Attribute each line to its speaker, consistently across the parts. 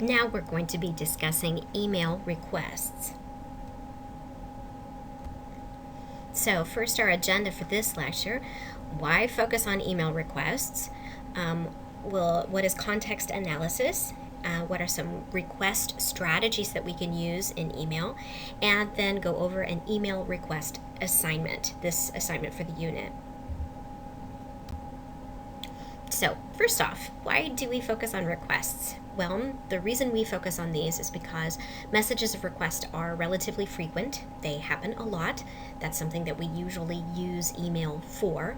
Speaker 1: Now we're going to be discussing email requests. So first, our agenda for this lecture: why focus on email requests? What is context analysis? What are some request strategies that we can use in email? And then go over an email request assignment, this assignment for the unit. So first off, why do we focus on requests? Well, the reason we focus on these is because messages of request are relatively frequent. They happen a lot. That's something that we usually use email for.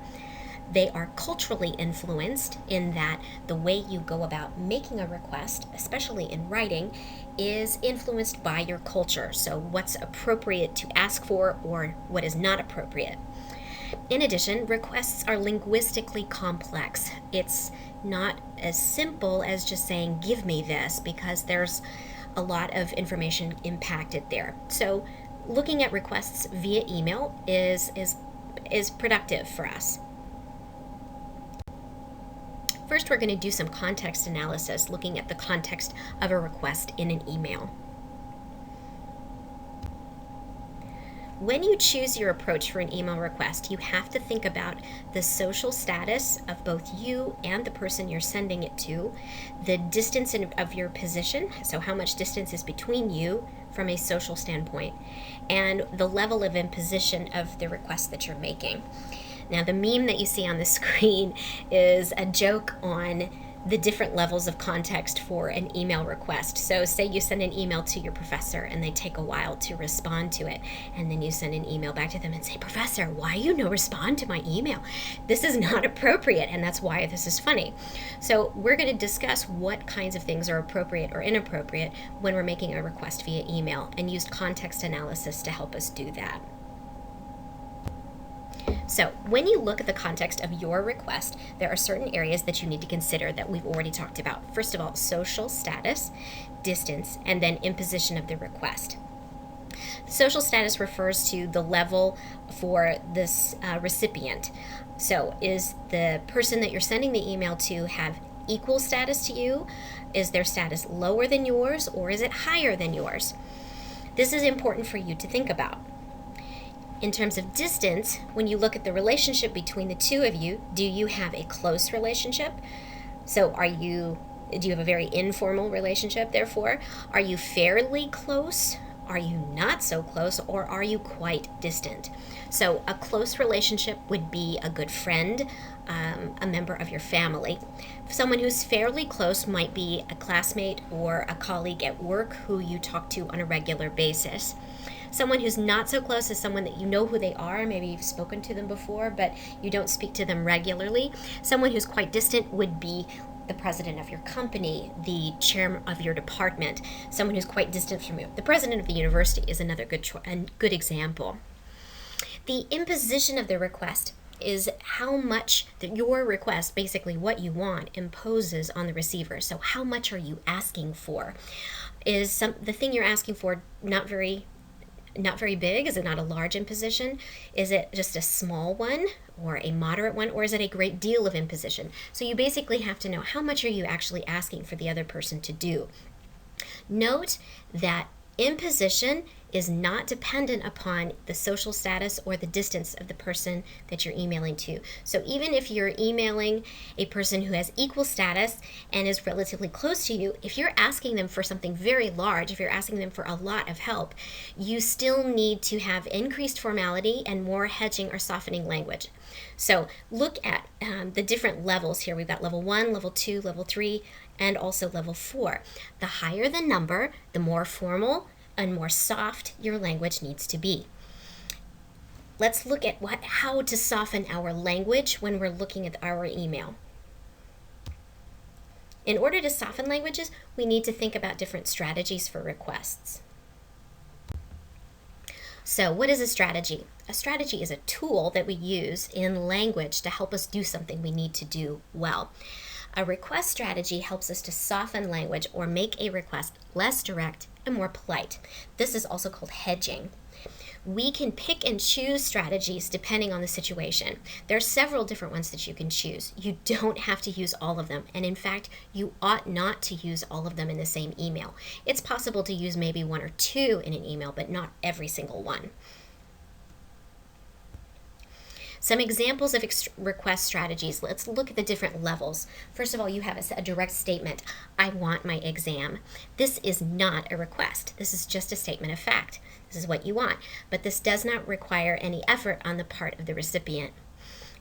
Speaker 1: They are culturally influenced in that the way you go about making a request, especially in writing, is influenced by your culture. So what's appropriate to ask for or what is not appropriate. In addition, requests are linguistically complex. It's not as simple as just saying, give me this, because there's a lot of information impacted there. So looking at requests via email is productive for us. First, we're going to do some context analysis, looking at the context of a request in an email. When you choose your approach for an email request, you have to think about the social status of both you and the person you're sending it to, the distance of your position, so how much distance is between you from a social standpoint, and the level of imposition of the request that you're making. Now, the meme that you see on the screen is a joke on the different levels of context for an email request. So say you send an email to your professor and they take a while to respond to it, and then you send an email back to them and say, Professor, why you no respond to my email? This is not appropriate, and that's why this is funny. So we're going to discuss what kinds of things are appropriate or inappropriate when we're making a request via email, and use context analysis to help us do that. So when you look at the context of your request, there are certain areas that you need to consider that we've already talked about. First of all, social status, distance, and then imposition of the request. Social status refers to the level for this recipient. So is the person that you're sending the email to have equal status to you? Is their status lower than yours, or is it higher than yours? This is important for you to think about. In terms of distance, when you look at the relationship between the two of you, do you have a close relationship? So do you have a very informal relationship, therefore? Are you fairly close? Are you not so close? Or are you quite distant? So a close relationship would be a good friend, a member of your family. Someone who's fairly close might be a classmate or a colleague at work who you talk to on a regular basis. Someone who's not so close is someone that you know who they are. Maybe you've spoken to them before, but you don't speak to them regularly. Someone who's quite distant would be the president of your company, the chairman of your department, someone who's quite distant from you. The president of the university is another good example. The imposition of the request is how much your request, basically what you want, imposes on the receiver. So how much are you asking for? Is the thing you're asking for not very big? Is it not a large imposition? Is it just a small one or a moderate one, or is it a great deal of imposition? So you basically have to know how much are you actually asking for the other person to do. Note that imposition is not dependent upon the social status or the distance of the person that you're emailing to. So even if you're emailing a person who has equal status and is relatively close to you, if you're asking them for something very large, if you're asking them for a lot of help, you still need to have increased formality and more hedging or softening language. So look at the different levels here. We've got level 1, level 2, level 3, and also level 4. The higher the number, the more formal and more soft your language needs to be. Let's look at how to soften our language when we're looking at our email. In order to soften languages, we need to think about different strategies for requests. So what is a strategy? A strategy is a tool that we use in language to help us do something we need to do well. A request strategy helps us to soften language or make a request less direct and more polite. This is also called hedging. We can pick and choose strategies depending on the situation. There are several different ones that you can choose. You don't have to use all of them. And in fact, you ought not to use all of them in the same email. It's possible to use maybe one or two in an email, but not every single one. Some examples of request strategies. Let's look at the different levels. First of all, you have a direct statement. I want my exam. This is not a request. This is just a statement of fact. This is what you want. But this does not require any effort on the part of the recipient.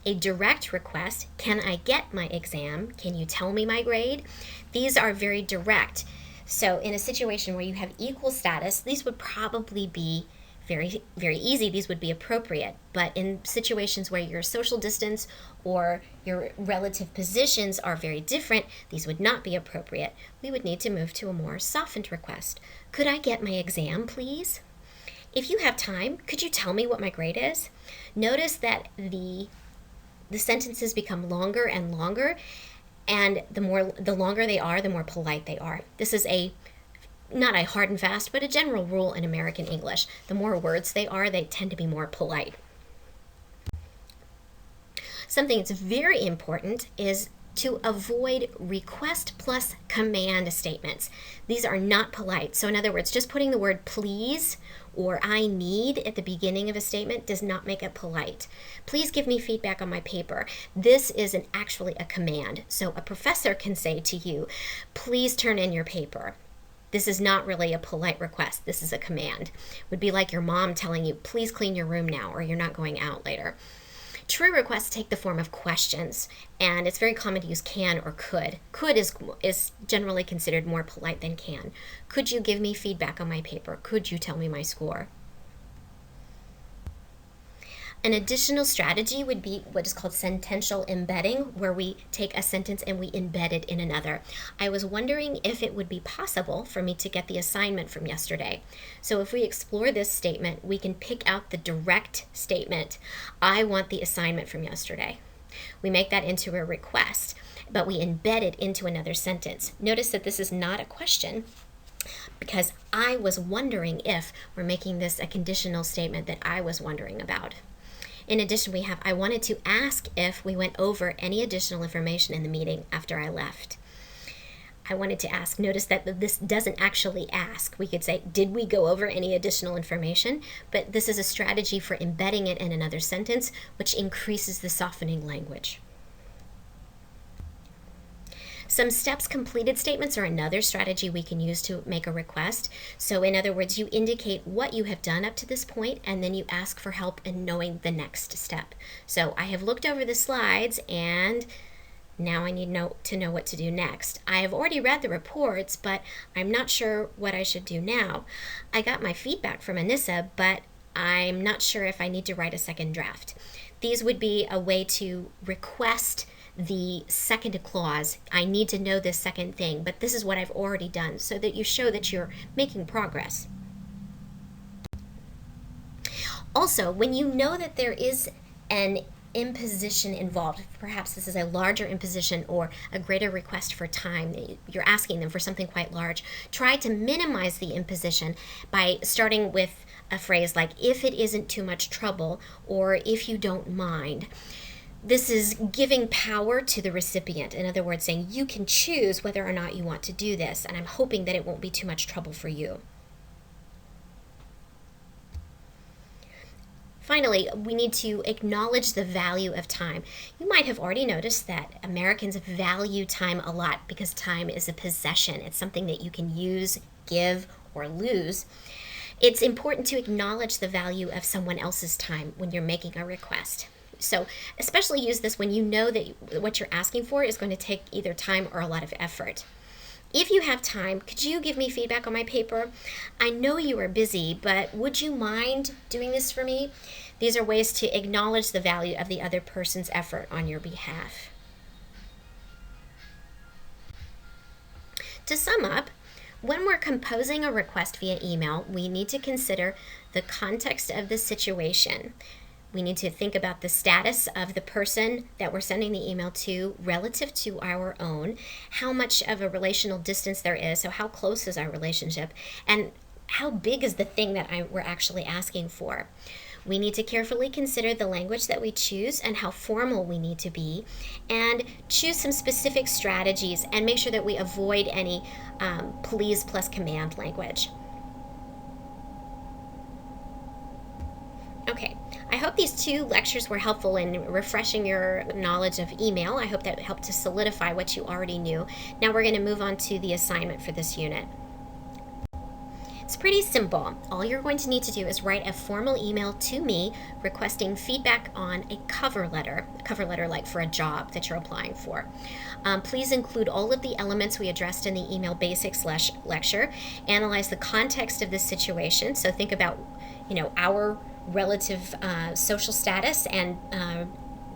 Speaker 1: A direct request, can I get my exam? Can you tell me my grade? These are very direct. So in a situation where you have equal status, these would probably be very, very easy. These would be appropriate. But in situations where your social distance or your relative positions are very different, these would not be appropriate. We would need to move to a more softened request. Could I get my exam, please? If you have time, could you tell me what my grade is? Notice that the sentences become longer and longer, and the longer they are, the more polite they are. This is not a hard and fast, but a general rule in American English. The more words they are, they tend to be more polite. Something that's very important is to avoid request plus command statements. These are not polite. So in other words, just putting the word please or I need at the beginning of a statement does not make it polite. Please give me feedback on my paper. This is actually a command. So a professor can say to you, please turn in your paper. This is not really a polite request. This is a command. It would be like your mom telling you, please clean your room now, or you're not going out later. True requests take the form of questions, and it's very common to use can or could. Could is generally considered more polite than can. Could you give me feedback on my paper? Could you tell me my score? An additional strategy would be what is called sentential embedding, where we take a sentence and we embed it in another. I was wondering if it would be possible for me to get the assignment from yesterday. So if we explore this statement, we can pick out the direct statement, I want the assignment from yesterday. We make that into a request, but we embed it into another sentence. Notice that this is not a question, because I was wondering if, we're making this a conditional statement that I was wondering about. In addition, we have, I wanted to ask if we went over any additional information in the meeting after I left. I wanted to ask. Notice that this doesn't actually ask. We could say, did we go over any additional information? But this is a strategy for embedding it in another sentence, which increases the softening language. Some steps completed statements are another strategy we can use to make a request. So in other words, you indicate what you have done up to this point, and then you ask for help in knowing the next step. So I have looked over the slides, and now I need to know what to do next. I have already read the reports, but I'm not sure what I should do now. I got my feedback from Anissa, but I'm not sure if I need to write a second draft. These would be a way to request the second clause. I need to know this second thing, but this is what I've already done, so that you show that you're making progress. Also, when you know that there is an imposition involved, perhaps this is a larger imposition or a greater request for time, you're asking them for something quite large, try to minimize the imposition by starting with a phrase like, if it isn't too much trouble, or if you don't mind. This is giving power to the recipient. In other words, saying you can choose whether or not you want to do this, and I'm hoping that it won't be too much trouble for you. Finally, we need to acknowledge the value of time. You might have already noticed that Americans value time a lot because time is a possession. It's something that you can use, give, or lose. It's important to acknowledge the value of someone else's time when you're making a request. So especially use this when you know that what you're asking for is going to take either time or a lot of effort. If you have time, could you give me feedback on my paper? I know you are busy, but would you mind doing this for me? These are ways to acknowledge the value of the other person's effort on your behalf. To sum up, when we're composing a request via email, we need to consider the context of the situation. We need to think about the status of the person that we're sending the email to relative to our own, how much of a relational distance there is, so how close is our relationship, and how big is the thing that we're actually asking for? We need to carefully consider the language that we choose and how formal we need to be, and choose some specific strategies and make sure that we avoid any please plus command language. Okay, I hope these 2 lectures were helpful in refreshing your knowledge of email. I hope that helped to solidify what you already knew. Now we're going to move on to the assignment for this unit. It's pretty simple. All you're going to need to do is write a formal email to me requesting feedback on a cover letter like for a job that you're applying for. Please include all of the elements we addressed in the email basics lecture. Analyze the context of this situation. So think about, our relative social status and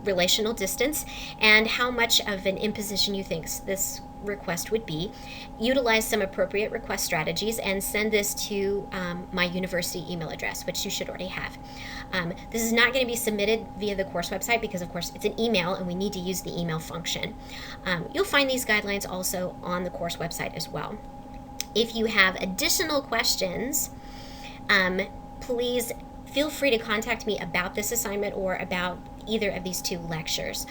Speaker 1: relational distance, and how much of an imposition you think this request would be. Utilize some appropriate request strategies and send this to my university email address, which you should already have. This is not going to be submitted via the course website because, of course, it's an email and we need to use the email function. You'll find these guidelines also on the course website as well. If you have additional questions, please feel free to contact me about this assignment or about either of these 2 lectures.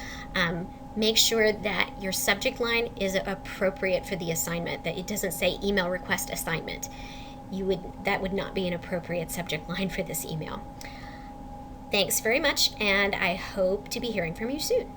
Speaker 1: Make sure that your subject line is appropriate for the assignment, that it doesn't say email request assignment. That would not be an appropriate subject line for this email. Thanks very much, and I hope to be hearing from you soon.